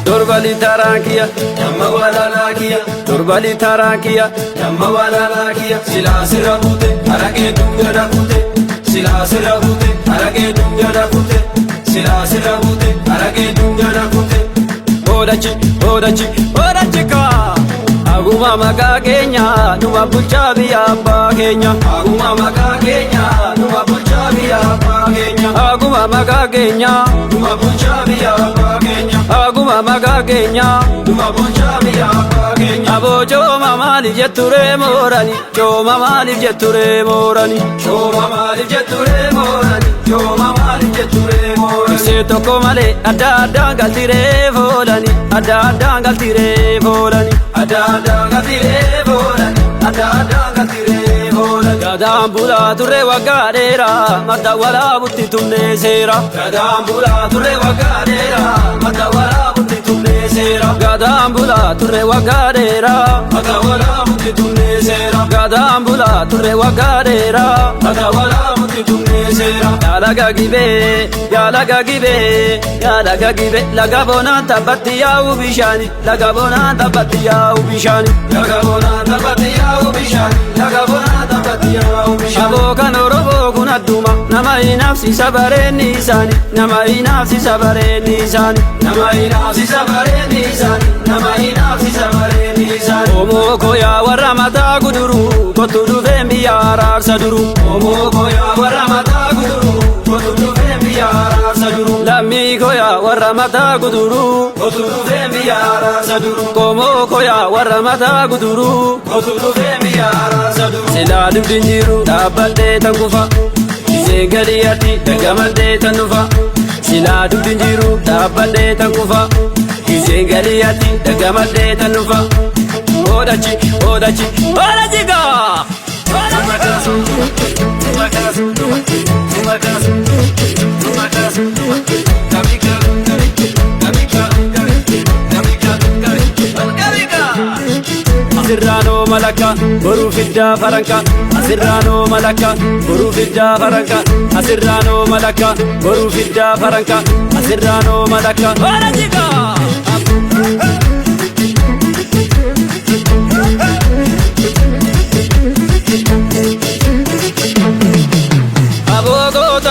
Torbali tarakia, yamma wala lakia. Torbali tarakia, yamma wala lakia. Sila sirabute, arage dunga rakute. Sila sirabute, arage dunga rakute. Sila sirabute, arage dunga rakute. Odachi, odachi, odachi ka. Aguma maka Kenya, numa bulcha biya ba Kenya. Aguma maka Kenya, numa bulcha biya ba Kenya. Aguma maka Kenya, numa bulcha biya ba Kenya. Aguma maka Kenya, numa bulcha biya ba Kenya. Abo choma mali jeture morani, choma mali jeture morani, choma mali jeture morani, choma mali jeture morani. Se toko male ada ada galtire volani, ada ada galtire volani, ada ada galtire volani, ada ada galtire volani. Gadambula turre wagadera, mata wala butti tunne sera. Gadambula turre wagadera, mata wala butti tunne sera. Gadambula turre wagadera, mata wala butti tunne sera. Gadambula turre wagadera, mata wala butti tunne sera. Yalaga gibe, yalaga gibe, yalaga gibe. Laga bona tabatti ya ubishani, laga bona tabatti ya ubishani, laga bona tabatti ya ubishani, laga bona tabatti ya ubishani. Abo kanorobo kunaduma, nama inafsi sabare nisani, nama inafsi sabare nisani, nama inafsi sabare nisani, nama inafsi sabare nisani. Omo koya warra mata guduru, kotudu fembi yarak saduru. Omo koya warra mata guduru, kotudu fembi yarak saduru. Lami koya warra mata guduru, kotudu fembi yarak saduru. Omo koya warra mata guduru, kotudu fembi yarak saduru. Sila dubdinjiru dabbalde tangufa, isengaliyati dagamalde tanufa. Sila dubdinjiru dabbalde tangufa, isengaliyati dagamalde tanufa. Odachi, odachi, odachi ga. Tumakasu, tumakasu, tumakasu, tumakasu, kamika, kamika, kamika, kamika. Asirrano malaka, boru fidda faranka. Asirrano malaka, boru fidda faranka. Asirrano malaka, boru fidda faranka. Asirrano malaka, odachi ga.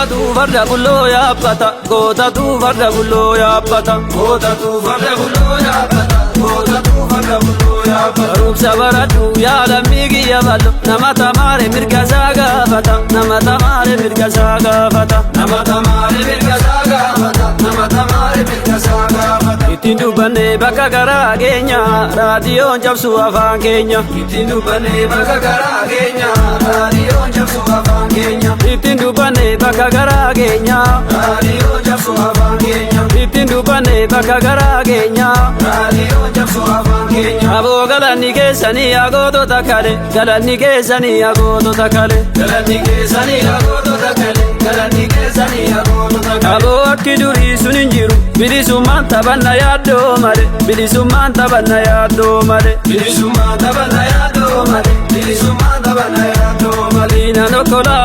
Tu varda bullo ya pata, gota tu varda bullo ya pata, gota tu varda bullo ya pata, gota tu varda bullo ya pata. Rub sabaradu ya lamigi ya ballo, nama tamare mirga saga fata, nama tamare mirga saga fata, nama tamare mirga saga fata, nama tamare mirga saga fata. Ittiin dubbanne bakka garaa keenya, raadiyoon cabsu afaan keenya. Ittiin dubbanne bakka garaa keenya, raadiyoon cabsu afaan keenya. Ittiin dubbanne bakka garaa keenya, raadiyoon cabsu afaan keenya. Ittiin dubbanne bakka garaa keenya, raadiyoon cabsu afaan keenya. Aboo galanni keessanii agootota kale, galanni keessanii agootota kale, galanni keessanii agootota kale, galanni keessanii agootota kale. Aboo akki durii sun hin jiru, bilisummaan taphanna yaaddoo male, bilisummaan taphanna yaaddoo male, bilisummaan taphanna yaaddoo male, bilisummaan taphanna yaaddoo male. Ina nokola,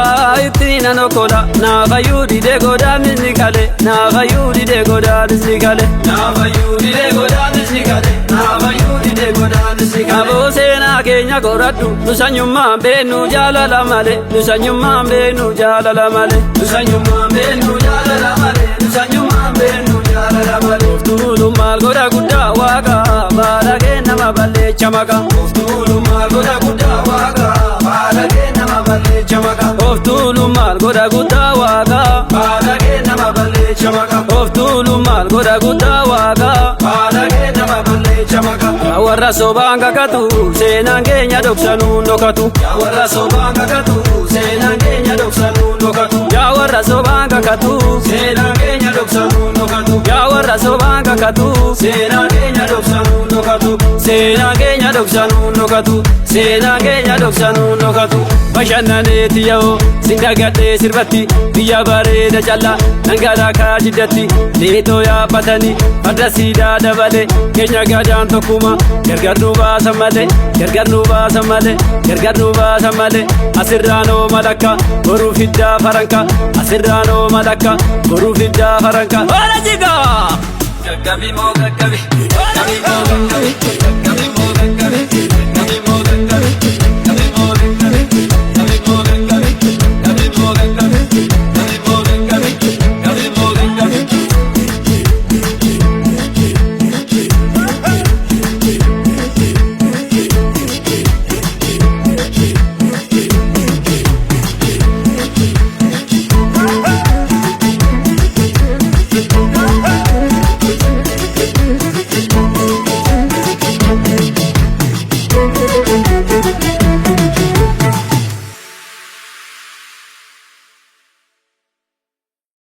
ittina nokola, naafayyuu dide godaanisni kale, naafayyuu dide godaanisni kale, naafayyuu dide godaanisni kale, naafayyuu dide godaanisni kale. Aboo seenaa keenya qoradhu, nusanyummaan beenu jaalala male, nusanyummaan beenu jaalala male, nusanyummaan beenu jaalala male, nusanyummaan beenu jaalala male. Oftuulu maal godha guddaa waaqa, baala kee nama balleecha maka. Oftuulu maal godha guddaa waaqa, baala kee nama balleecha maka. Oftuulu maal godha guddaa waaqa, baala kee nama balleecha maka. Oftuulu maal godha guddaa waaqa, baala kee nama balleecha maka. Yaa warra sobaan kakatu, seenaan keenya dhoksanuu dhokatu. Yaa warra sobaan kakatu, seenaan keenya dhoksanuu dhokatu. Yaa warra sobaan kakatu, seenaan keenya dhoksanuu dhokatu. dhokatu yaa warra sobaan kakatu seenaa keenya dhoksanuu dhokatu seenaa keenya dhoksanuu dhokatu seenaa keenya dhoksanuu dhokatu bashannaneeti yoo sindagadhee sirbatti biyya bareeda callaa dhangalaa kaa jiddatti leetoo yaabbatanii farda siidaa dabale keenya gadaan tokkuma gargar nu baasa malee gargar nu baasa malee gargar nu baasa malee asirraanoo malakka boruu fiddaa faranka asirraanoo malakka boruu fiddaa faranka wala jigaa gaggabi moo gaggabi gaggabi moo gaggabi gaggabi